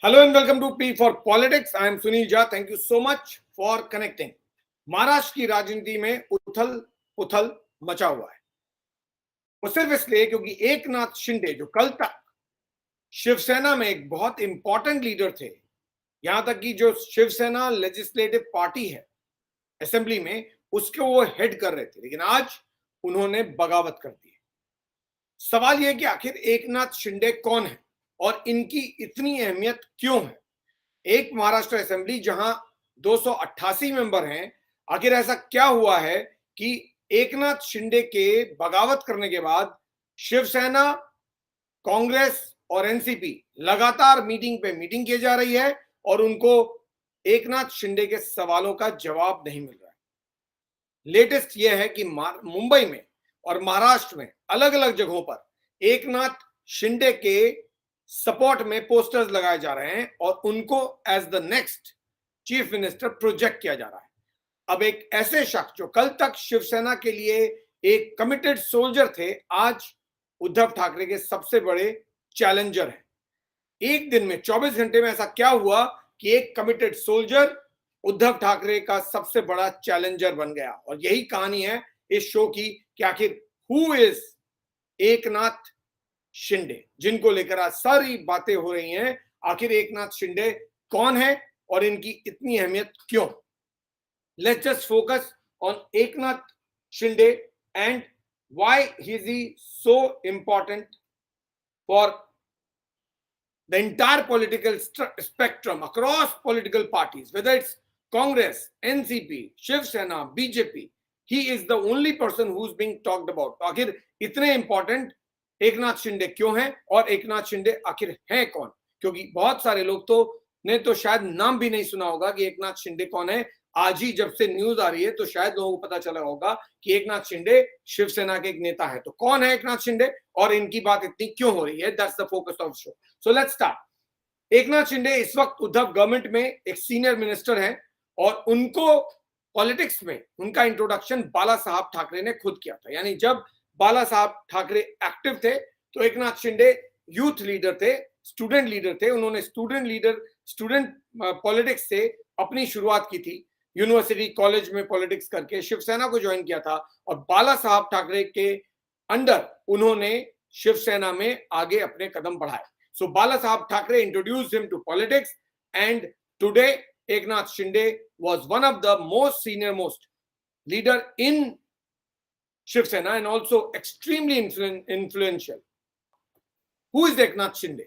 Hello and welcome to P for Politics. I am Sunil Jha. Thank you so much for connecting. Maharashtra की राजनीति में उथल पुथल मचा हुआ है। वो सिर्फ इसलिए क्योंकि एकनाथ शिंदे जो कल तक शिवसेना में एक बहुत इंपॉर्टेंट लीडर थे, यहां तक कि जो शिवसेना लेजिस्लेटिव पार्टी है असेंबली में, उसको वो हेड कर रहे थे, लेकिन आज उन्होंने बगावत कर दी। सवाल यह कि आखिर एकनाथ शिंदे कौन है और इनकी इतनी अहमियत क्यों है। एक महाराष्ट्र असेंबली जहां 288 मेंबर हैं, आखिर ऐसा क्या हुआ है कि एकनाथ शिंदे के बगावत करने के बाद शिवसेना, कांग्रेस और एनसीपी लगातार मीटिंग पे मीटिंग किए जा रही है और उनको एकनाथ शिंदे के सवालों का जवाब नहीं मिल रहा है। लेटेस्ट यह है कि मुंबई में और महाराष्ट्र में अलग अलग जगहों पर एकनाथ शिंदे के सपोर्ट में पोस्टर्स लगाए जा रहे हैं और उनको as the next chief minister project किया जा रहा है। अब एक ऐसे शख्स जो कल तक शिवसेना के लिए एक कमिटेड सोल्जर थे, आज उद्धव ठाकरे के सबसे बड़े चैलेंजर हैं। एक दिन में 24 घंटे में ऐसा क्या हुआ कि एक कमिटेड सोल्जर उद्धव ठाकरे का सबसे बड़ा चैलेंजर बन गया। और यही कहानी है इस शो की कि आखिर हु इज एकनाथ शिंदे, जिनको लेकर आज सारी बातें हो रही हैं। आखिर एकनाथ शिंदे कौन है और इनकी इतनी अहमियत क्यों। Let's just focus on Eknath Shinde and why he is so important for the entire political spectrum across political parties, whether it's Congress, NCP, Shiv Sena, BJP. He is the only person who's being talked about. आखिर इतने important Eknath Shinde क्यों हैं और एकनाथ शिंदे आखिर हैं कौन? क्योंकि बहुत सारे लोग ने तो शायद नाम भी नहीं सुना होगा कि एकनाथ शिंदे कौन है। आज ही जब से न्यूज आ रही है तो शायद लोगों को पता चला होगा कि एकनाथ शिंदे शिवसेना के एक नेता है। तो कौन है एकनाथ शिंदे और इनकी बात इतनी क्यों हो रही है? That's the focus of show. So let's start. Eknath Shinde इस वक्त उद्धव गवर्नमेंट में एक सीनियर मिनिस्टर हैं और उनको पॉलिटिक्स में उनका इंट्रोडक्शन बाला साहब ठाकरे ने खुद किया था। यानी जब बाला साहब ठाकरे एक्टिव थे तो एकनाथ शिंदे यूथ लीडर थे, स्टूडेंट लीडर थे। उन्होंने स्टूडेंट पॉलिटिक्स से अपनी शुरुआत की थी, यूनिवर्सिटी कॉलेज में पॉलिटिक्स करके शिवसेना को ज्वाइन किया था और बाला साहब ठाकरे के अंडर उन्होंने शिवसेना में आगे अपने कदम बढ़ाए। So Bala Saheb Thackeray introduced him to politics and today Eknath Shinde was one of the most senior most leader in Shiv Sena and also extremely influential. Who is Eknath Shinde?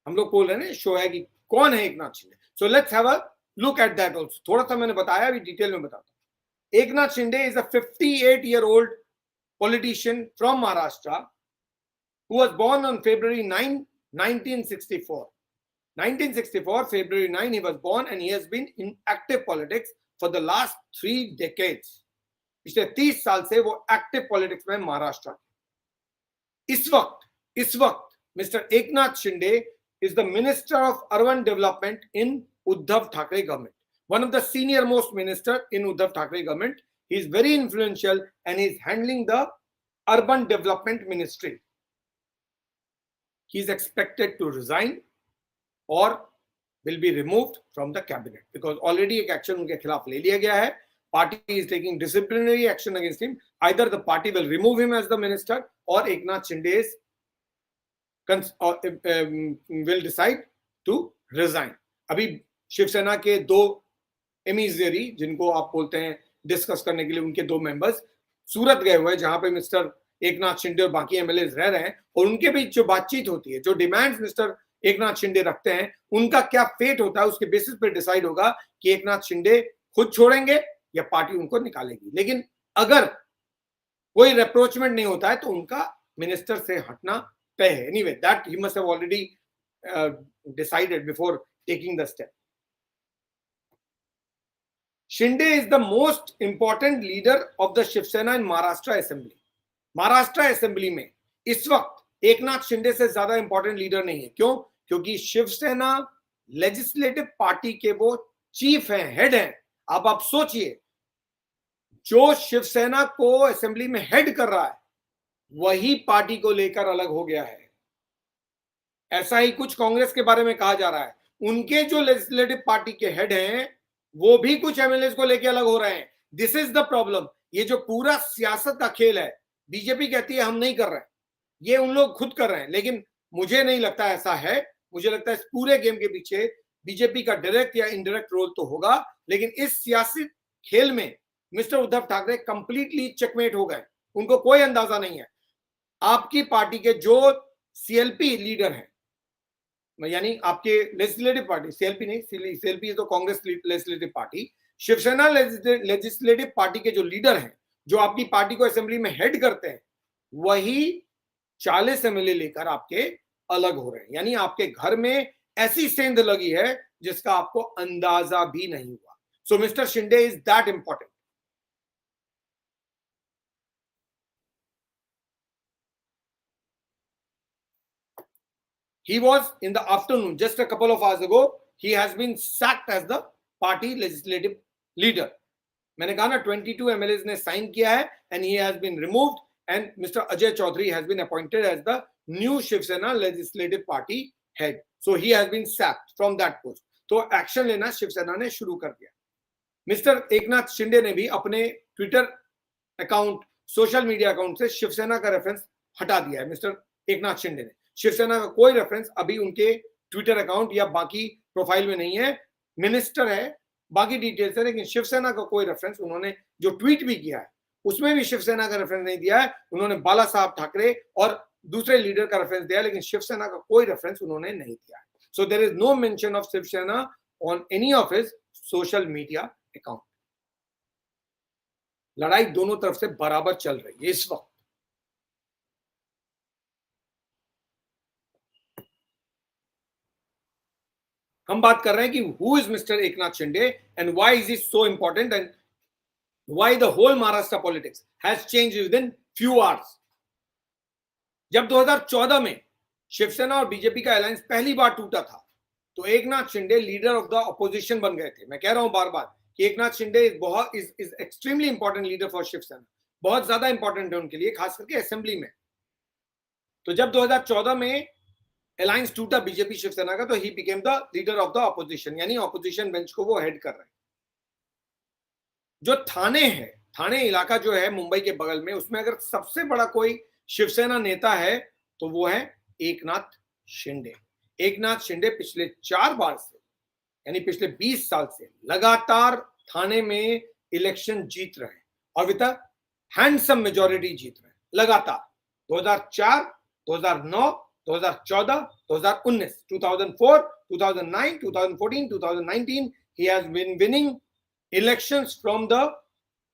हम लोग बोल रहे हैं शो है कि कौन है Eknath Shinde. So let's have a look at that also. थोड़ा सा मैंने बताया, अभी डिटेल में बताता हूं। Eknath Shinde is a 58-year-old politician from Maharashtra who was born on February 9, 1964. 1964, February 9, he was born and he has been in active politics for the last 3 decades. पिछले 30 साल से वो एक्टिव पॉलिटिक्स में महाराष्ट्र। इस वक्त mister Eknath Shinde is the Minister of Urban Development in Uddhav Thackeray government. One of the senior most minister in Uddhav Thackeray government. He is very influential and he is handling the Urban Development Ministry. He is expected to resign or will be removed from the cabinet because already एक action उनके खिलाफ ले लिया गया है. Party is taking disciplinary action against him. Either the party will remove him as the minister or Eknath Shinde is will decide to resign. अभी शिवसेना के 2 एमिजरी जिनको आप बोलते हैं डिस्कस करने के लिए, उनके 2 मेंबर्स सूरत गए हुए हैं जहां पे मिस्टर एकनाथ शिंदे और बाकी एमएलए रह रहे हैं और उनके बीच जो बातचीत होती है, जो डिमांड्स मिस्टर एकनाथ शिंदे रखते हैं, उनका क्या फेट होता है उसके बेसिस पे डिसाइड होगा कि एकनाथ शिंदे खुद छोड़ेंगे या पार्टी उनको निकालेगी। लेकिन अगर कोई रिप्रोचमेंट नहीं होता है तो उनका मिनिस्टर से हटना तय है। Anyway, that he must have already decided before taking the step. Shinde is the most important leader of the Shiv Sena in Maharashtra Assembly. Maharashtra assembly में इस वक्त एकनाथ शिंदे से ज्यादा इंपॉर्टेंट लीडर नहीं है। क्यों? क्योंकि शिवसेना लेजिस्लेटिव पार्टी के वो चीफ हैं, हेड हैं। अब आप सोचिए, जो शिवसेना को असेंबली में हेड कर रहा है वही पार्टी को लेकर अलग हो गया है। ऐसा ही कुछ कांग्रेस के बारे में कहा जा रहा है। उनके जो लेजिस्लेटिव पार्टी के हेड हैं वो भी कुछ एमएलए को लेके अलग हो रहे हैं। This is the problem. ये जो पूरा सियासत का खेल है, बीजेपी कहती है हम नहीं कर रहे हैं, ये उन लोग खुद कर रहे हैं, लेकिन मुझे नहीं लगता ऐसा है। मुझे लगता है इस पूरे गेम के पीछे बीजेपी का डायरेक्ट या इनडायरेक्ट रोल तो होगा, लेकिन इस सियासी खेल में mister Uddhav Thackeray completely checkmate हो गए। उनको कोई अंदाजा नहीं है। आपकी पार्टी के जो सीएलपी लीडर हैं, यानी आपके लेजिस्लेटिव पार्टी, सीएलपी नहीं, सीएलपी तो Congress legislative party, Shiv Sena legislative party के जो लीडर हैं, जो आपकी पार्टी को असेंबली में हेड करते हैं, वही 40 एमएलए लेकर आपके अलग हो रहे हैं। यानी आपके घर में ऐसी सेंध लगी है जिसका आपको अंदाजा भी नहीं हुआ। So mister Shinde is that important. He was in the afternoon, just a couple of hours ago, he has been sacked as the party legislative leader. मैंने कहा ना 22 MLAs ने साइन किया है and he has been removed and Mr. Ajay Chaudhary has been appointed as the new Shiv Sena legislative party head. So he has been sacked from that post. तो action लेना शिवसेना ने शुरू कर दिया। Mister Eknath Shinde ने भी अपने Twitter account, social media account से शिवसेना का रेफरेंस हटा दिया है। मिस्टर एकनाथ शिंदे ने शिवसेना का कोई रेफरेंस अभी उनके ट्विटर अकाउंट या बाकी प्रोफाइल में नहीं है। मिनिस्टर है, बाकी डिटेल्स है, लेकिन शिवसेना का कोई रेफरेंस, उन्होंने जो ट्वीट भी किया है उसमें भी शिवसेना का रेफरेंस नहीं दिया है। उन्होंने बाला साहब ठाकरे और दूसरे लीडर का रेफरेंस दिया, लेकिन शिवसेना का कोई रेफरेंस उन्होंने नहीं दिया है। So there is no mention of Shiv Sena on any of his social media account. लड़ाई दोनों तरफ से बराबर चल रही है इस वक्त। हम बात कर रहे हैं कि who is mister Eknath Shinde and why is he so important and why the whole Maharashtra politics has changed within few hours. जब 2014 में शिवसेना और बीजेपी का अलायंस पहली बार टूटा था तो Eknath Shinde leader of the opposition बन गए थे। मैं कह रहा हूं बार बार कि Eknath Shinde is extremely important leader for Shiv Sena, बहुत ज्यादा इंपॉर्टेंट है उनके लिए, खास करके असेंबली में। तो जब 2014 में अलायंस टूटा बीजेपी शिवसेना का, तो he became the leader of the opposition, यानी ऑपोजिशन बेंच को वो हेड कर रहे हैं। जो थाने है, थाने इलाका जो है मुंबई के बगल में, उसमें अगर सबसे बड़ा कोई शिवसेना नेता है तो वो है एकनाथ शिंदे। एकनाथ शिंदे पिछले 4 बार से, यानी पिछले 20 साल से लगातार थाने में इलेक्शन जीत रहे हैं और विद हैंडसम मेजॉरिटी जीत रहे हैं लगातार। 2004, 2009, 2014, 2019, 2004, 2009, 2014, 2019, he has been winning elections from the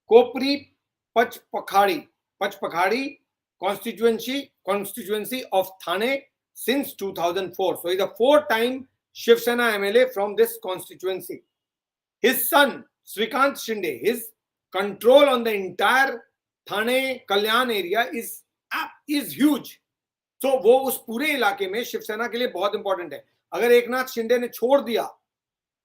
Kopri Pachpakhadi constituency of Thane since 2004. So he's a 4-time Shiv Sena MLA from this constituency. His son Srikant Shinde, his control on the entire Thane Kalyan area is huge. So वो उस पूरे इलाके में शिवसेना के लिए बहुत important है। अगर एकनाथ शिंदे ने छोड़ दिया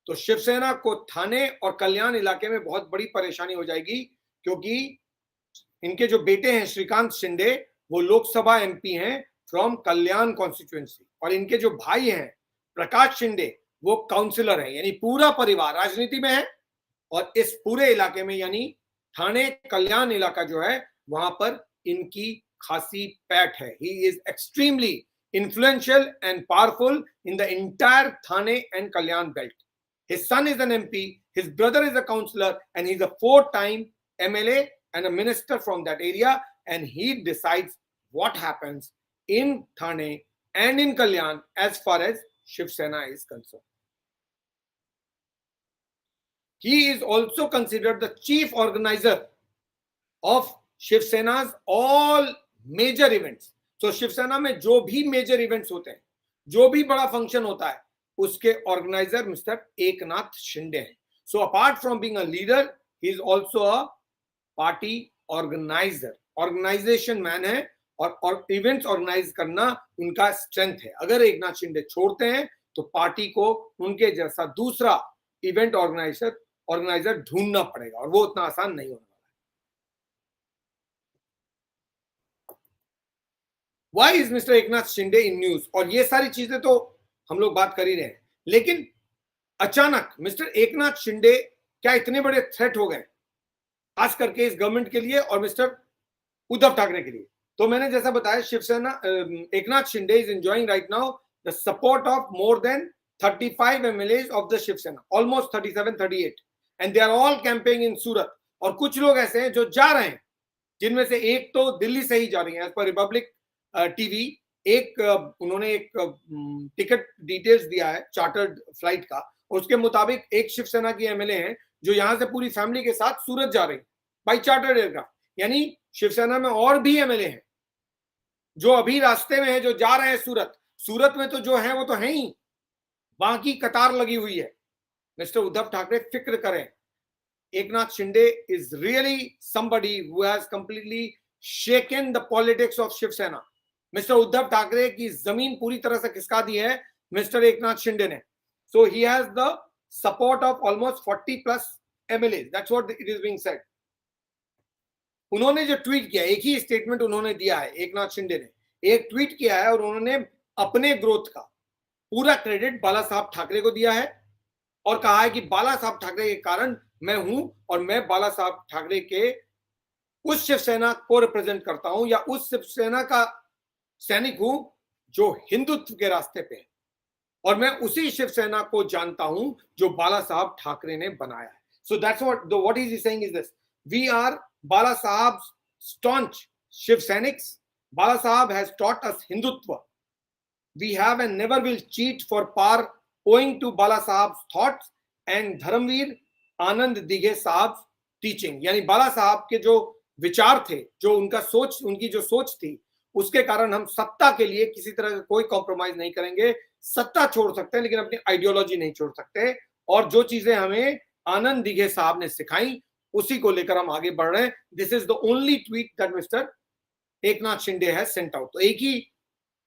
तो शिवसेना को थाने और कल्याण इलाके में बहुत बड़ी परेशानी हो जाएगी, क्योंकि इनके जो बेटे हैं श्रीकांत शिंदे, वो लोकसभा एमपी हैं फ्रॉम कल्याण कॉन्स्टिट्यूएंसी, और इनके जो भाई हैं प्रकाश शिंदे, वो काउंसिलर हैं। यानी पूरा परिवार राजनीति में है और इस पूरे इलाके में, यानी थाने कल्याण इलाका जो है वहां पर इनकी खासी पैठ है। He is extremely influential and powerful in the entire Thane and Kalyan belt. His son is an MP, his brother is a councillor, and he's a 4-time MLA and a minister from that area, and he decides what happens in Thane and in Kalyan as far as Shiv Sena is concerned. He is also considered the chief organizer of Shiv Sena's all major events. तो शिवसेना में जो भी major events होते हैं, जो भी बड़ा function होता है, उसके ऑर्गेनाइजर मिस्टर एकनाथ शिंदे हैं। So apart from being a leader, he is also a party organiser, organisation man है, और इवेंट्स ऑर्गेनाइज करना उनका स्ट्रेंथ है। अगर एकनाथ शिंदे छोड़ते हैं तो पार्टी को उनके जैसा दूसरा इवेंट ऑर्गेनाइजर ढूंढना पड़ेगा, और वो उतना आसान नहीं होगा। Why is Mr. Eknath Shinde in news? और ये सारी चीजें तो हम लोग बात कर ही रहे हैं, लेकिन अचानक मिस्टर एकनाथ शिंदे क्या इतने बड़े थ्रेट हो गए, खास करके इस गवर्नमेंट के लिए और मिस्टर उद्धव ठाकरे के लिए? तो मैंने जैसा बताया, Shiv Sena, Eknath Shinde is enjoying right now the support of more than 35 MLAs of the Shiv Sena, almost 37, 38, and they are all campaigning in Surat. और कुछ लोग ऐसे हैं जो जा रहे हैं, जिनमें से एक तो दिल्ली से ही जा रही है, एज पर रिपब्लिक टीवी। एक उन्होंने एक टिकट डिटेल्स दिया है चार्टर्ड फ्लाइट का, उसके मुताबिक एक शिवसेना की एमएलए हैं जो यहां से पूरी फैमिली के साथ सूरत जा रही है बाई चार्टर्ड एयरक्राफ्ट। यानी शिवसेना में और भी एमएलए हैं जो अभी रास्ते में है, जो जा रहे हैं सूरत। सूरत में तो जो है वो तो है ही, बाकी कतार लगी हुई है। मिस्टर उद्धव ठाकरे फिक्र करें, Eknath Shinde is really somebody who has completely shaken the politics of Shiv Sena. Mister Uddhav Thackeray की जमीन पूरी तरह से खिसका दी है मिस्टर एकनाथ शिंदे ने। So he has the support of almost 40+ MLAs. That's what it is being said. उन्होंने जो ट्वीट किया, एक ही स्टेटमेंट उन्होंने दिया है, एकनाथ शिंदे ने एक ट्वीट किया है और उन्होंने अपने ग्रोथ का पूरा क्रेडिट बाला साहब ठाकरे को दिया है और कहा है कि बाला साहब ठाकरे के कारण मैं हूं और मैं बाला साहब ठाकरे के उस शिवसेना को रिप्रेजेंट करता हूं या उस शिवसेना का सैनिक हूं जो हिंदुत्व के रास्ते पे है, और मैं उसी शिवसेना को जानता हूं जो बाला साहब ठाकरे ने बनाया है। So that's what is he saying is this, we are Balasaheb staunch Shiv Sainiks. Balasaheb has taught us Hindutva, we have and never will cheat for par owing to Balasaheb thoughts and Dharmaveer Anand Dighe Saheb teaching. यानी बाला साहब के जो विचार थे, जो उनका सोच, उनकी जो सोच थी, उसके कारण हम सत्ता के लिए किसी तरह का कोई कॉम्प्रोमाइज नहीं करेंगे। सत्ता छोड़ सकते हैं लेकिन अपनी आइडियोलॉजी नहीं छोड़ सकते, और जो चीजें हमें आनंद दिघे साहब ने सिखाई उसी को लेकर हम आगे बढ़ रहे हैं। This is the only tweet that mister Eknath Shinde has sent out. तो एक ही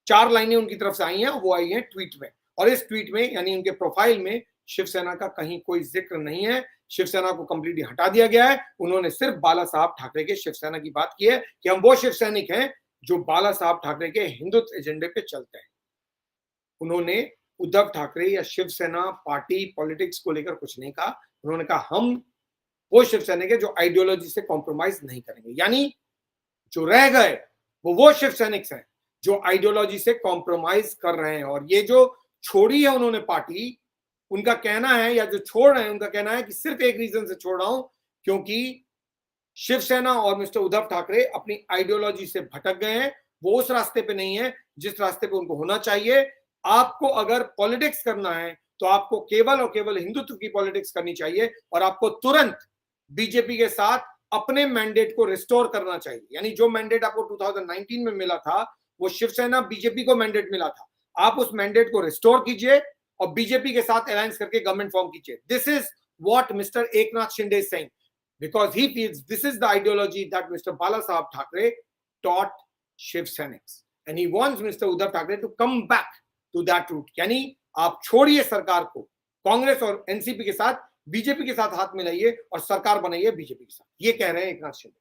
4 लाइनें उनकी तरफ से आई हैं, वो आई हैं ट्वीट में, और इस ट्वीट में यानी उनके प्रोफाइल में शिवसेना का कहीं कोई जिक्र नहीं है। शिवसेना को कंप्लीटली हटा दिया गया है। उन्होंने सिर्फ बाला साहब ठाकरे के शिवसेना की बात की है कि हम वो शिव सैनिक हैं जो बाला साहब ठाकरे के हिंदुत्व एजेंडे पे चलते हैं। उन्होंने उद्धव ठाकरे या शिवसेना पार्टी पॉलिटिक्स को लेकर कुछ नहीं कहा। उन्होंने कहा हम वो शिव सैनिक है जो आइडियोलॉजी से कॉम्प्रोमाइज नहीं करेंगे। यानी जो रह गए वो शिव सैनिक हैं जो आइडियोलॉजी से कॉम्प्रोमाइज कर रहे हैं। और ये जो छोड़ी है उन्होंने पार्टी, उनका कहना है, या जो छोड़ रहे हैं उनका कहना है कि सिर्फ एक रीजन से छोड़ रहा हूं, क्योंकि शिवसेना और मिस्टर उद्धव ठाकरे अपनी आइडियोलॉजी से भटक गए हैं। वो उस रास्ते पे नहीं है जिस रास्ते पे उनको होना चाहिए। आपको अगर पॉलिटिक्स करना है तो आपको केवल और केवल हिंदुत्व की पॉलिटिक्स करनी चाहिए, और आपको तुरंत बीजेपी के साथ अपने मैंडेट को रिस्टोर करना चाहिए। यानी जो मैंडेट आपको 2019 में मिला था, वो शिवसेना बीजेपी को मैंडेट मिला था, आप उस मैंडेट को रिस्टोर कीजिए और बीजेपी के साथ अलायंस करके गवर्नमेंट फॉर्म कीजिए। This is what mister Eknath Shinde is saying, because he feels this is the ideology that Mr. Bala Sahab Thackeray taught Shiv Sainiks, and he wants Mr. Uddhav Thackeray to come back to that route. यानी आप छोड़िए सरकार को, कांग्रेस और NCP के साथ, BJP के साथ हाथ मिलाइए और सरकार बनाइए बीजेपी के साथ, ये कह रहे हैं एकनाथ शिंदे।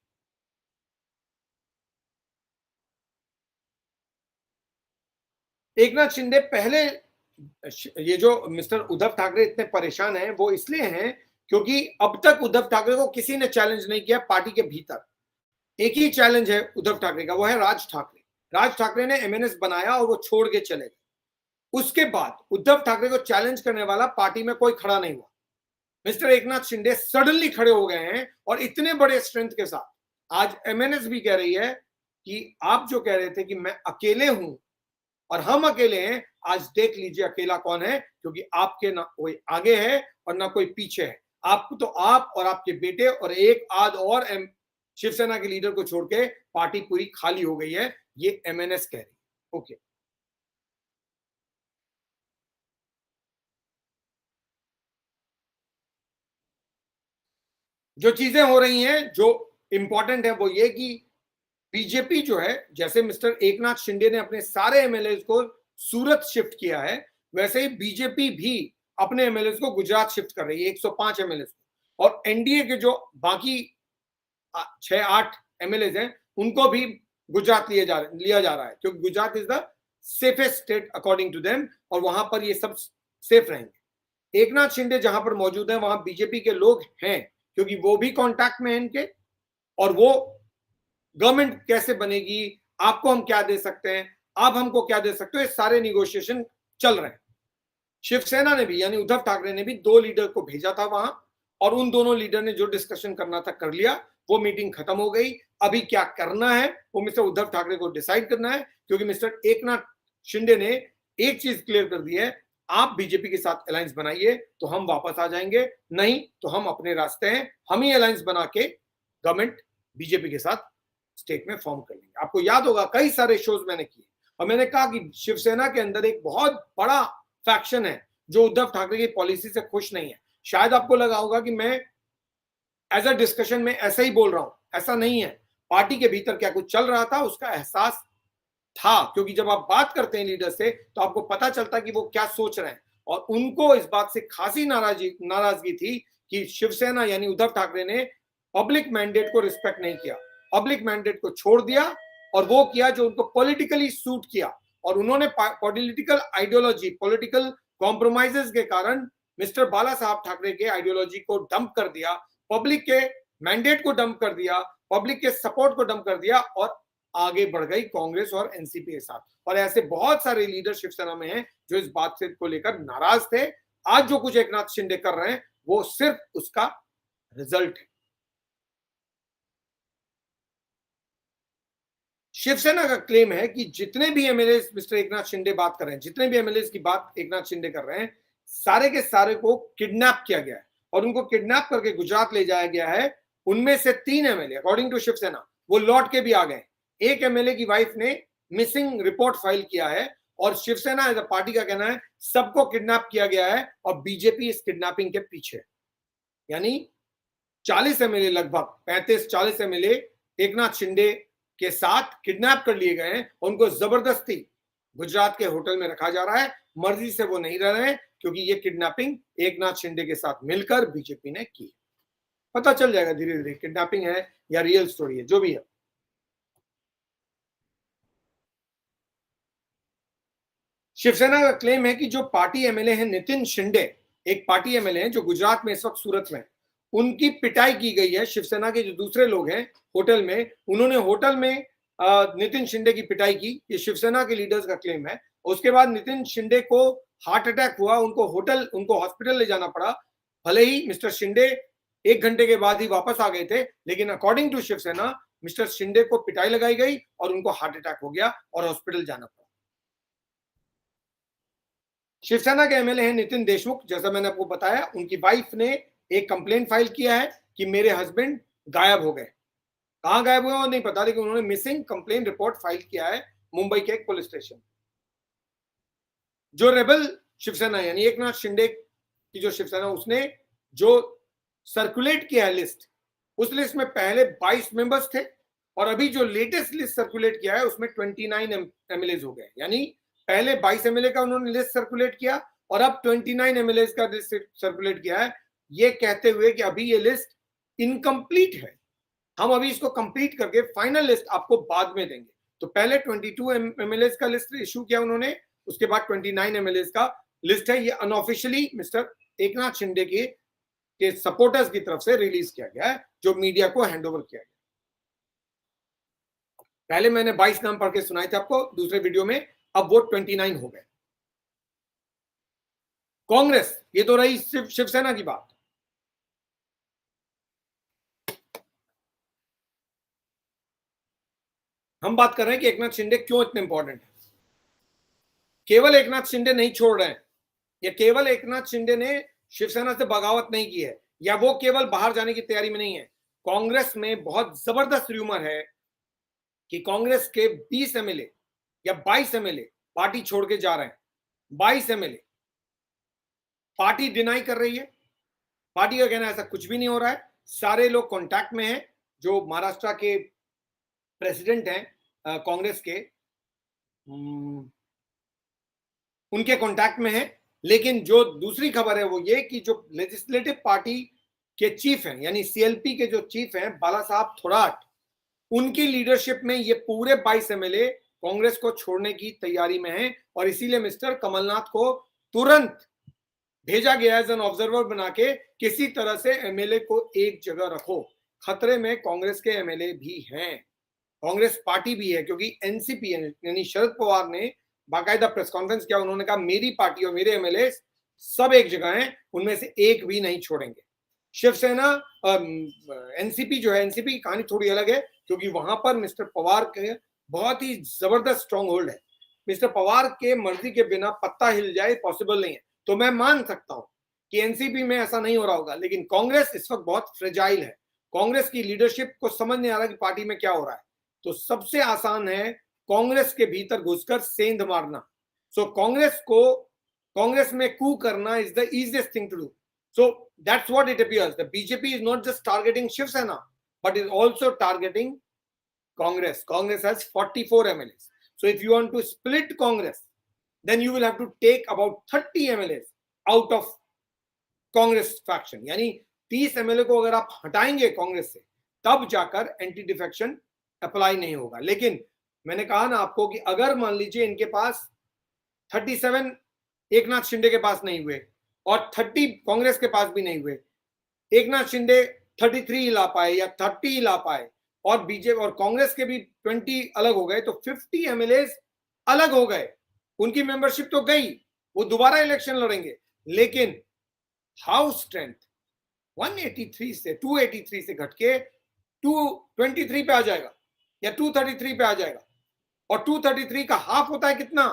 एकनाथ शिंदे पहले, ये जो मिस्टर उद्धव ठाकरे इतने परेशान हैं वो इसलिए हैं क्योंकि अब तक उद्धव ठाकरे को किसी ने चैलेंज नहीं किया पार्टी के भीतर। एक ही चैलेंज है उद्धव ठाकरे का, वो है राज ठाकरे। राज ठाकरे ने एमएनएस बनाया और वो छोड़ के चले गए। उसके बाद उद्धव ठाकरे को चैलेंज करने वाला पार्टी में कोई खड़ा नहीं हुआ। मिस्टर एकनाथ शिंदे सडनली खड़े हो गए हैं और इतने बड़े स्ट्रेंथ के साथ। आज एमएनएस भी कह रही है कि आप जो कह रहे थे कि मैं अकेले हूं और हम अकेले हैं, आज देख लीजिए अकेला कौन है, क्योंकि आपके ना कोई आगे है और ना कोई पीछे है। आपको तो आप और आपके बेटे और एक आध और शिवसेना के लीडर को छोड़ के पार्टी पूरी खाली हो गई है, ये एमएनएस कह रही है। ओके, जो चीजें हो रही हैं जो इंपॉर्टेंट है वो ये कि बीजेपी जो है, जैसे मिस्टर एकनाथ शिंदे ने अपने सारे एमएलए को सूरत शिफ्ट किया है, वैसे ही बीजेपी भी अपने एमएलए को गुजरात शिफ्ट कर रही है, 105 एमएलए को। और एनडीए के जो बाकी 6-8 एमएलए हैं उनको भी गुजरात लिया जा रहा है, क्योंकि Gujarat is the safest state according to them, और वहां पर ये सब सेफ रहेंगे। एकनाथ शिंदे जहां पर मौजूद है वहां बीजेपी के लोग हैं, क्योंकि वो भी कांटेक्ट में हैं इनके, और वो गवर्नमेंट कैसे बनेगी, आपको हम क्या दे सकते हैं, आप हमको क्या दे सकते हो, ये सारे निगोशिएशन चल रहे हैं। शिवसेना ने भी यानी उद्धव ठाकरे ने भी 2 लीडर को भेजा था वहां, और उन दोनों लीडर ने जो डिस्कशन करना था कर लिया। वो मीटिंग खत्म हो गई। अभी क्या करना है वो मिस्टर उद्धव ठाकरे को डिसाइड करना है, क्योंकि मिस्टर एकनाथ शिंदे ने एक चीज क्लियर कर दी है, आप बीजेपी के साथ अलायंस बनाइए तो हम वापस आ जाएंगे, नहीं तो हम अपने रास्ते हैं, हम ही अलायंस बना के गवर्नमेंट बीजेपी के साथ स्टेट में फॉर्म कर लेंगे। आपको याद होगा कई सारे शोज मैंने किए और मैंने कहा कि शिवसेना के अंदर एक बहुत बड़ा फैक्शन है जो उद्धव ठाकरे की पॉलिसी से खुश नहीं है। शायद आपको लगा होगा कि मैं एज अ डिस्कशन में ऐसा ही बोल रहा हूं, ऐसा नहीं है। पार्टी के भीतर क्या कुछ चल रहा था उसका एहसास था, क्योंकि जब आप बात करते हैं लीडर से तो आपको पता चलता कि वो क्या सोच रहे हैं, और उनको इस बात से खासी नाराजगी थी कि शिवसेना यानी उद्धव ठाकरे ने पब्लिक मैंडेट को रिस्पेक्ट नहीं किया, पब्लिक मैंडेट को छोड़ दिया और वो किया जो उनको पॉलिटिकली सूट किया, और उन्होंने पॉलिटिकल आइडियोलॉजी, पॉलिटिकल कॉम्प्रोमाइजेस के कारण मिस्टर बाला साहब ठाकरे के आइडियोलॉजी को डंप कर दिया, पब्लिक के मैंडेट को डंप कर दिया, पब्लिक के सपोर्ट को डंप कर दिया, और आगे बढ़ गई कांग्रेस और एनसीपी के साथ। और ऐसे बहुत सारे लीडर शिवसेना में हैं जो इस बात से को लेकर नाराज थे। आज जो कुछ एकनाथ शिंदे कर रहे हैं वो सिर्फ उसका रिजल्ट है। शिवसेना का क्लेम है कि जितने भी एमएलए मिस्टर एकनाथ शिंदे बात कर रहे हैं, जितने भी एमएलए की बात एकनाथ शिंदे कर रहे हैं, सारे के सारे को किडनैप किया गया है और उनको किडनैप करके गुजरात ले जाया गया है। उनमें से 3 एमएलए अकॉर्डिंग टू शिवसेना वो लौट के भी आ गए। एक एमएलए की वाइफ ने मिसिंग रिपोर्ट फाइल किया है, और शिवसेना एज अ पार्टी का कहना है सबको किडनैप किया गया है और बीजेपी इस किडनैपिंग के पीछे। यानी 40 एमएलए, लगभग 35-40 एमएलए एकनाथ शिंदे के साथ किडनैप कर लिए गए हैं, उनको जबरदस्ती गुजरात के होटल में रखा जा रहा है। मर्जी से वो नहीं रह रहे हैं, क्योंकि ये किडनैपिंग एकनाथ शिंदे के साथ मिलकर बीजेपी ने की। पता चल जाएगा धीरे धीरे किडनैपिंग है या रियल स्टोरी है, जो भी है। शिवसेना का क्लेम है कि जो पार्टी एमएलए हैं नितिन शिंदे, एक पार्टी एमएलए हैं जो गुजरात में इस वक्त सूरत में, उनकी पिटाई की गई है। शिवसेना के जो दूसरे लोग हैं होटल में, उन्होंने होटल में नितिन शिंदे की पिटाई की, ये शिवसेना के लीडर्स का क्लेम है। उसके बाद नितिन शिंदे को हार्ट अटैक हुआ, उनको हॉस्पिटल ले जाना पड़ा। भले ही मिस्टर शिंदे 1 घंटे के बाद ही वापस आ गए थे, लेकिन according to Shiv Sena mister Shinde को पिटाई लगाई गई और उनको हार्ट अटैक हो गया और हॉस्पिटल जाना पड़ा। शिवसेना के एमएलए हैं नितिन देशमुख, जैसा मैंने आपको बताया, उनकी वाइफ ने एक कंप्लेन फाइल किया है कि मेरे हस्बैंड गायब हो गए। कहां गायब हुए वो नहीं पता, लेकिन उन्होंने मिसिंग कंप्लेन रिपोर्ट फाइल किया है मुंबई के एक पुलिस स्टेशन। जो रेबल शिवसेना यानी एकनाथ शिंदे की जो शिवसेना, उसने जो सर्कुलेट किया है लिस्ट, उस लिस्ट में पहले 22 मेंबर्स थे और अभी जो लेटेस्ट लिस्ट सर्कुलेट किया है उसमें 29 एमएलए हो गए। यानी पहले 22 एमएलए का उन्होंने लिस्ट सर्कुलेट किया और अब 29 एमएलए का लिस्ट सर्कुलेट किया है, ये कहते हुए कि अभी ये लिस्ट इनकम्प्लीट है, हम अभी इसको कंप्लीट करके फाइनल लिस्ट आपको बाद में देंगे। तो पहले 22 एमएलए का लिस्ट इशू किया उन्होंने, उसके बाद 29 एमएलए का लिस्ट है, ये अनऑफिशियली मिस्टर एकनाथ शिंदे के सपोर्टर्स की तरफ से रिलीज किया गया है, जो मीडिया को हैंडओवर किया गया। पहले मैंने 22 नाम पढ़ के सुनाए थे आपको दूसरे वीडियो में, अब वो 29 हो गए। कांग्रेस, ये तो रही शिवसेना की बात। हम बात कर रहे हैं कि एकनाथ शिंदे क्यों इतने इंपॉर्टेंट है। केवल एकनाथ शिंदे नहीं छोड़ रहे हैं, या केवल एकनाथ शिंदे ने शिवसेना से बगावत नहीं की है, या वो केवल बाहर जाने की तैयारी में नहीं है। कांग्रेस में बहुत जबरदस्त र्यूमर है कि कांग्रेस के 20 एमएलए या 22 एमएलए पार्टी छोड़ के जा रहे हैं। 22 एमएलए, पार्टी डिनाई कर रही है, पार्टी का कहना ऐसा कुछ भी नहीं हो रहा है। सारे लोग कांटेक्ट में हैं, जो महाराष्ट्र के प्रेसिडेंट हैं कांग्रेस के, उनके कांटेक्ट में है। लेकिन जो दूसरी खबर है वो ये कि जो लेजिस्लेटिव पार्टी के चीफ हैं, यानी सीएलपी के जो चीफ हैं बाला साहब थोराट, उनकी लीडरशिप में ये पूरे 22 एमएलए कांग्रेस को छोड़ने की तैयारी में हैं, और इसीलिए मिस्टर कमलनाथ को तुरंत भेजा गया एज एन ऑब्जर्वर बना के, किसी तरह से एमएलए को एक जगह रखो। खतरे में कांग्रेस के एमएलए भी हैं, कांग्रेस पार्टी भी है, क्योंकि एनसीपी यानी शरद पवार ने बाकायदा प्रेस कॉन्फ्रेंस किया। उन्होंने कहा मेरी पार्टी और मेरे एमएलए सब एक जगह हैं, उनमें से एक भी नहीं छोड़ेंगे। शिवसेना एनसीपी जो है, एनसीपी की कहानी थोड़ी अलग है, क्योंकि वहां पर मिस्टर पवार के बहुत ही जबरदस्त स्ट्रॉन्ग होल्ड है। मिस्टर पवार के मर्जी के बिना पत्ता हिल जाए पॉसिबल नहीं है। तो मैं मान सकता हूं कि एनसीपी में ऐसा नहीं हो रहा होगा, लेकिन कांग्रेस इस वक्त बहुत फ्रेजाइल है। कांग्रेस की लीडरशिप को समझ नहीं आ रहा कि पार्टी में क्या हो रहा है। तो सबसे आसान है कांग्रेस के भीतर घुसकर सेंध मारना। सो कांग्रेस में कू करना is the easiest thing to do. So that's what it appears. The BJP is not just targeting Shiv Sena, but is also targeting Congress. Congress has 44 MLAs. So if you want to split Congress, then you will have to take about 30 MLAs out of Congress faction. यानी 30 MLA को अगर आप हटाएंगे कांग्रेस से, तब जाकर anti defection apply नहीं होगा। लेकिन मैंने कहा ना आपको कि अगर मान लीजिए इनके पास 37 एक नाथ शिंदे के पास नहीं हुए और 30 कांग्रेस के पास भी नहीं हुए, एक नाथ शिंदे 33 ला पाए या 30 ला पाए और बीजेपी और कांग्रेस के भी 20 अलग हो गए, तो 50 एमएलए अलग हो गए। उनकी मेंबरशिप तो गई, वो दोबारा इलेक्शन लड़ेंगे, लेकिन हाउस स्ट्रेंथ 183 से 283 से घट के 223 पे आ जाएगा या 233 पे आ जाएगा। और 233 का हाफ होता है कितना?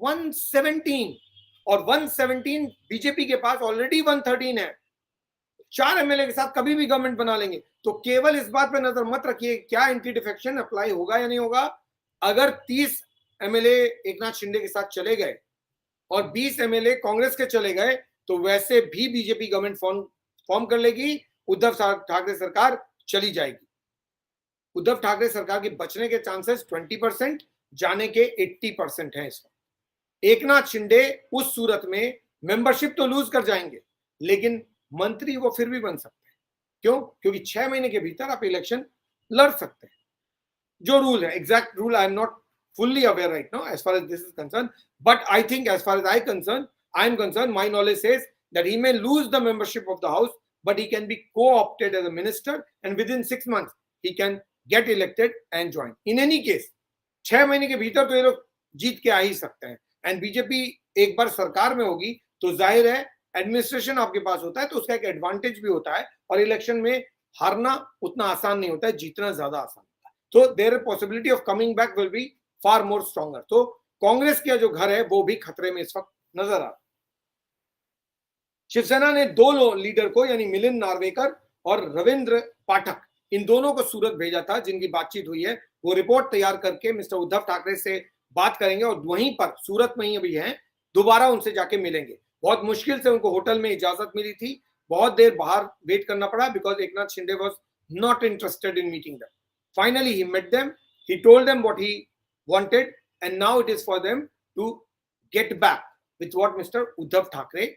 117। और 117 बीजेपी के पास ऑलरेडी 113 है। 4 एमएलए के साथ कभी भी गवर्नमेंट बना लेंगे। तो केवल इस बात पे नजर मत रखिए क्या एंटी डिफेक्शन अप्लाई होगा या नहीं होगा। अगर 30 एमएलए एक नाथ शिंदे के साथ चले गए और 20 एमएलए कांग्रेस के चले गए, तो वैसे भी बीजेपी गवर्नमेंट फॉर्म कर लेगी, उद्धव ठाकरे सरकार चली जाएगी। उद्धव ठाकरे सरकार के बचने के चांसेस 20%, जाने के 80% है इस वक्त। एक नाथ शिंदे उस सूरत में मेंबरशिप तो लूज कर जाएंगे, लेकिन मंत्री वो फिर भी बन सकते हैं। क्यों? क्योंकि 6 महीने के भीतर आप इलेक्शन लड़ सकते हैं। जो रूल है, exact rule I am not fully aware right now as far as this is concerned, but I think as far as I am concerned, my knowledge says that he may lose the membership of the house, but he can be co-opted as a minister and within 6 months he can get elected and join. In any case 6 महीने के भीतर तो ये लोग जीत के आ ही सकते हैं। And BJP एक बार सरकार में होगी तो जाहिर है एडमिनिस्ट्रेशन आपके पास होता है, तो उसका एक एडवांटेज भी होता है, और इलेक्शन में हारना उतना आसान नहीं होता है, जीतना ज्यादा आसान होता है। तो there possibility of coming back will be far more stronger. तो कांग्रेस का जो घर है वो भी खतरे में इस वक्त नजर आ रहा है। शिवसेना ने 2 लीडर को, यानी मिलिंद नार्वेकर और रविंद्र पाठक, इन दोनों को सूरत भेजा था, जिनकी बातचीत हुई है। वो रिपोर्ट तैयार करके मिस्टर उद्धव ठाकरे से बात करेंगे और वहीं पर सूरत में ही अभी हैं, दोबारा उनसे जाके मिलेंगे। बहुत मुश्किल से उनको होटल में इजाजत मिली थी, बहुत देर बाहर वेट करना पड़ा because Eknath Shinde was not interested in meeting them. Finally he met them, he told them what he wanted, and now it is for them to get back with what Mr. Uddhav Thackeray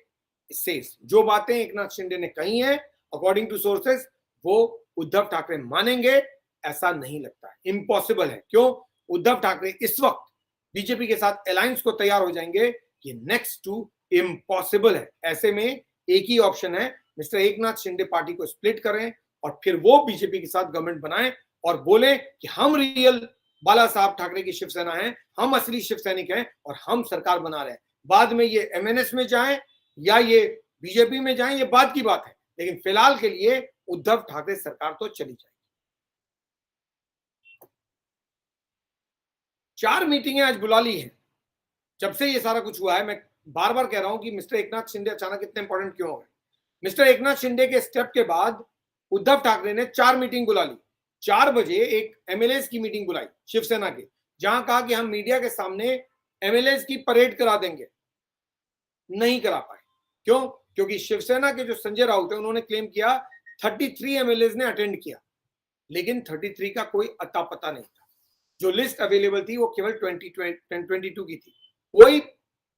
says. जो बातें एकनाथ शिंदे ने कही हैं according to sources, वो उद्धव ठाकरे मानेंगे ऐसा नहीं लगता है, इम्पॉसिबल है। क्यों? उद्धव ठाकरे इस वक्त बीजेपी के साथ अलायंस को तैयार हो जाएंगे, ये नेक्स्ट टू इम्पॉसिबल है। ऐसे में एक ही ऑप्शन है, मिस्टर एकनाथ शिंदे पार्टी को स्प्लिट करें और फिर वो बीजेपी के साथ गवर्नमेंट बनाएं और बोले कि हम रियल बाला साहब ठाकरे की शिवसेना है, हम असली शिव सैनिक हैं और हम सरकार बना रहे हैं। बाद में ये एमएनएस में जाएं या ये बीजेपी में जाएं, ये बात की बात है, लेकिन फिलहाल के लिए उद्धव ठाकरे सरकार तो चली जाएगी। 4 मीटिंगें आज बुला ली हैं जब से ये सारा कुछ हुआ है। मैं बार बार कह रहा हूं कि मिस्टर एकनाथ शिंदे अचानक इतने इंपॉर्टेंट क्यों हो गए। मिस्टर एकनाथ शिंदे के स्टेप के बाद उद्धव ठाकरे ने 4 मीटिंग बुला ली। 4 बजे एक एमएलए की मीटिंग बुलाई शिवसेना की, जहां कहा कि हम मीडिया के सामने एमएलए की परेड करा देंगे। नहीं करा पाए। क्यों? क्योंकि शिवसेना के जो संजय राउत है, उन्होंने क्लेम किया 33 एमएलए ने अटेंड किया, लेकिन 33 का कोई अता पता नहीं था। जो लिस्ट अवेलेबल थी वो केवल 22 की थी। कोई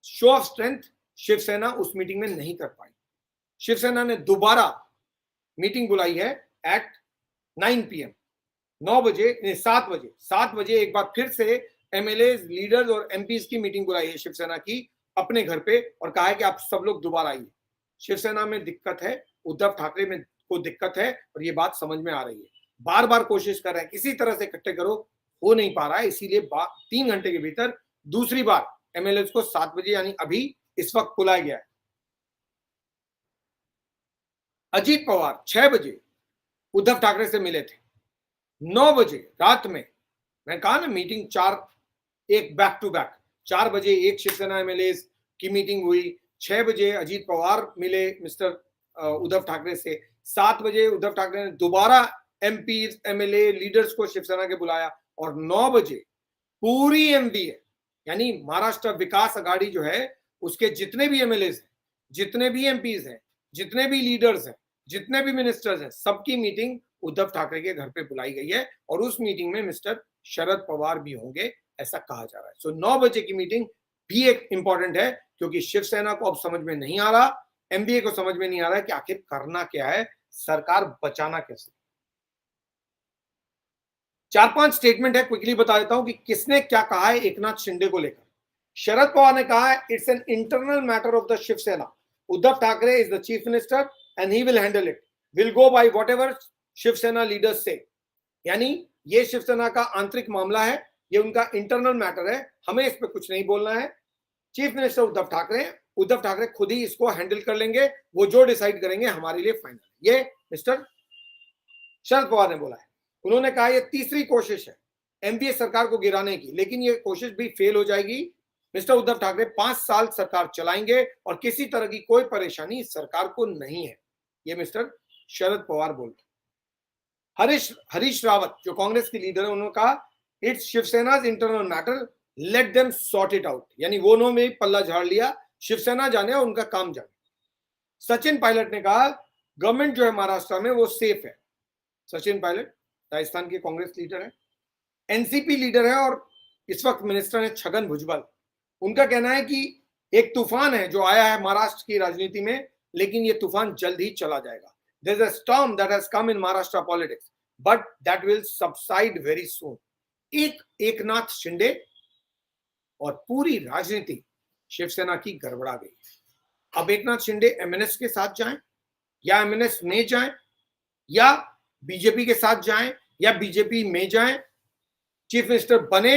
शो ऑफ स्ट्रेंथ शिवसेना उस मीटिंग में नहीं कर पाई। शिवसेना ने दोबारा मीटिंग बुलाई है एट 9 PM, 9 बजे 7 बजे एक बार फिर से एमएलए लीडर्स और एमपीज की मीटिंग बुलाई है शिवसेना की, अपने घर पे और कहा है कि आप सब लोग दोबारा आइए। शिवसेना में दिक्कत है, उद्धव ठाकरे में को दिक्कत है और ये बात समझ में आ रही है। बार बार कोशिश कर रहे हैं किसी तरह से इकट्ठे करो, हो नहीं पा रहा है, इसीलिए 3 घंटे के भीतर दूसरी बार एमएलए को 7 बजे यानी अभी इस वक्त बुलाया गया है। अजीत पवार 6 बजे उद्धव ठाकरे से मिले थे। 9 बजे रात में, मैं कहा ना मीटिंग 4 एक बैक टू बैक, 4 बजे एक शिवसेना एमएलए की मीटिंग हुई, 6 बजे अजीत पवार मिले मिस्टर उद्धव ठाकरे से, 7 बजे उद्धव ठाकरे ने दोबारा एमपी एमएलए लीडर्स को शिवसेना के बुलाया और 9 बजे पूरी एमवीए यानी महाराष्ट्र विकास अघाड़ी जो है उसके जितने भी एमएलए हैं, जितने भी एमपीज हैं, जितने भी लीडर्स हैं, जितने भी मिनिस्टर्स हैं, सबकी मीटिंग उद्धव ठाकरे के घर पे बुलाई गई है और उस मीटिंग में मिस्टर शरद पवार भी होंगे, ऐसा कहा जा रहा है। सो 9 बजे की मीटिंग भी एक इंपॉर्टेंट है क्योंकि शिवसेना को अब समझ में नहीं आ रहा, एमबीए को समझ में नहीं आ रहा है कि आखिर करना क्या है, सरकार बचाना कैसे। 4-5 स्टेटमेंट है, क्विकली बता देता हूं कि किसने क्या कहा है एकनाथ शिंदे को लेकर। शरद पवार ने कहा है it's an internal matter of the Shiv Sena, Uddhav Thackeray is the chief minister and he will handle it, will go by whatever Shiv Sena leaders से। यानी ये शिवसेना का आंतरिक मामला है, ये उनका इंटरनल मैटर है, हमें इस पर कुछ नहीं बोलना है। चीफ मिनिस्टर उद्धव ठाकरे खुद ही इसको हैंडल कर लेंगे, वो जो डिसाइड करेंगे हमारे लिए फाइनल। ये मिस्टर शरद पवार ने बोला है। उन्होंने कहा ये तीसरी कोशिश है एमपीए सरकार को गिराने की, लेकिन ये कोशिश भी फेल हो जाएगी। मिस्टर उद्धव ठाकरे 5 साल सरकार चलाएंगे और किसी तरह की कोई परेशानी सरकार को नहीं है, ये मिस्टर शरद पवार बोलते। हरीश रावत जो कांग्रेस के लीडर है, उन्होंने कहा it's Shiv Sena's internal matter, let them sort it out, यानी वो उन्होंने पल्ला झाड़ लिया, शिवसेना जाने और उनका काम जाने। सचिन पायलट ने कहा गवर्नमेंट जो है महाराष्ट्र में वो सेफ है। सचिन पायलट राजस्थान के कांग्रेस लीडर है, एनसीपी लीडर है और इस वक्त मिनिस्टर है छगन भुजबल। उनका कहना है कि एक तूफान है जो आया है महाराष्ट्र की राजनीति में, लेकिन ये तूफान जल्द ही चला जाएगा। There's a storm that has come in Maharashtra politics, but that will subside very soon. Eknath Shinde और पूरी राजनीति शिवसेना की गड़बड़ा गई। अब एकनाथ शिंदे एमएनएस के साथ जाएं या एमएनएस में जाएं या बीजेपी के साथ जाएं या बीजेपी में जाएं, चीफ मिनिस्टर बने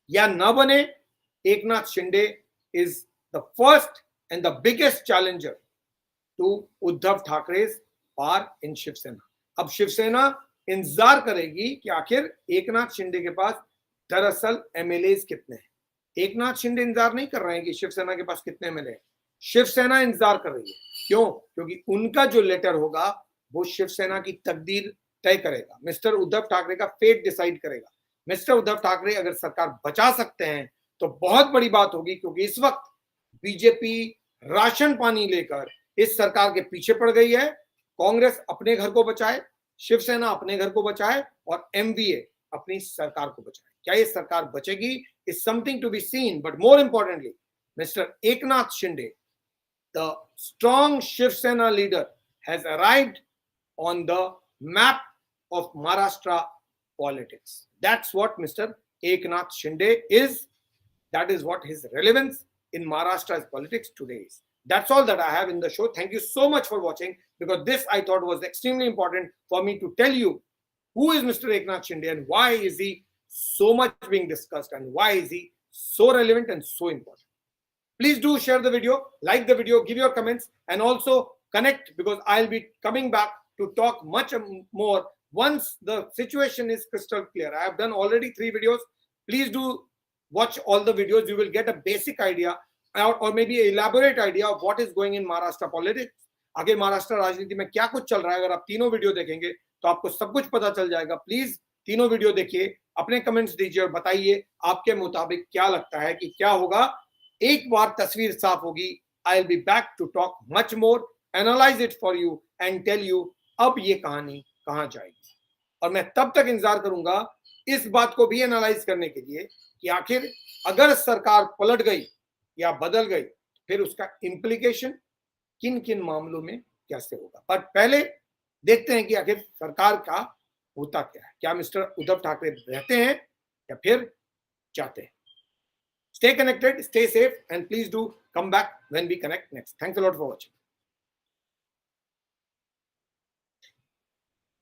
या ना बने, Eknath Shinde is the first and the biggest challenger to Uddhav Thackeray par in Shiv Sena. अब शिवसेना इंतजार करेगी कि आखिर एकनाथ शिंदे के पास दरअसल एमएलए कितने हैं। एकनाथ शिंदे इंतजार नहीं कर रहे हैं कि शिवसेना के पास कितने एमएलए हैं, शिवसेना इंतजार कर रही है। क्यों? क्योंकि उनका जो लेटर होगा वो शिवसेना की तकदीर तय करेगा, मिस्टर उद्धव ठाकरे का फेट डिसाइड करेगा। मिस्टर उद्धव ठाकरे अगर सरकार बचा सकते हैं तो बहुत बड़ी बात होगी, क्योंकि इस वक्त बीजेपी राशन पानी लेकर इस सरकार के पीछे पड़ गई है। कांग्रेस अपने घर को बचाए, शिवसेना अपने घर को बचाए और एमवीए अपनी सरकार को बचाए। क्या ये सरकार बचेगी is something to be seen, but more importantly mister Eknath Shinde, the strong Shiv Sena leader, has arrived on the map of Maharashtra politics. That's what Mr. Eknath Shinde is. That is what his relevance in Maharashtra's politics today is. That's all that I have in the show. Thank you so much for watching, because this I thought was extremely important for me to tell you who is Mr. Eknath Shinde and why is he so much being discussed and why is he so relevant and so important. Please do share the video, like the video, give your comments, and also connect, because I'll be coming back to talk much more once the situation is crystal clear. I have done already 3 videos. Please do watch all the videos. You will get a basic idea or maybe an elaborate idea of what is going in Maharashtra politics. आगे महाराष्ट्र राजनीति में क्या कुछ चल रहा है, अगर आप तीनों वीडियो देखेंगे तो आपको सब कुछ पता चल जाएगा। प्लीज तीनों वीडियो देखिए, अपने कमेंट्स दीजिए और बताइए आपके मुताबिक क्या लगता है कि क्या होगा। एक बार तस्वीर साफ होगी, I will be back to talk much more, analyse it for you and tell you अब ये कहानी कहां जाएगी। और मैं तब तक इंतजार करूंगा इस बात को भी एनालाइज करने के लिए कि आखिर अगर सरकार पलट गई या बदल गई फिर उसका इंप्लीकेशन किन किन मामलों में कैसे होगा। पर पहले देखते हैं कि आखिर सरकार का होता क्या है, क्या मिस्टर उद्धव ठाकरे रहते हैं या फिर जाते हैं। Stay connected, stay safe, and please do come back when we connect next. Thanks a lot for watching.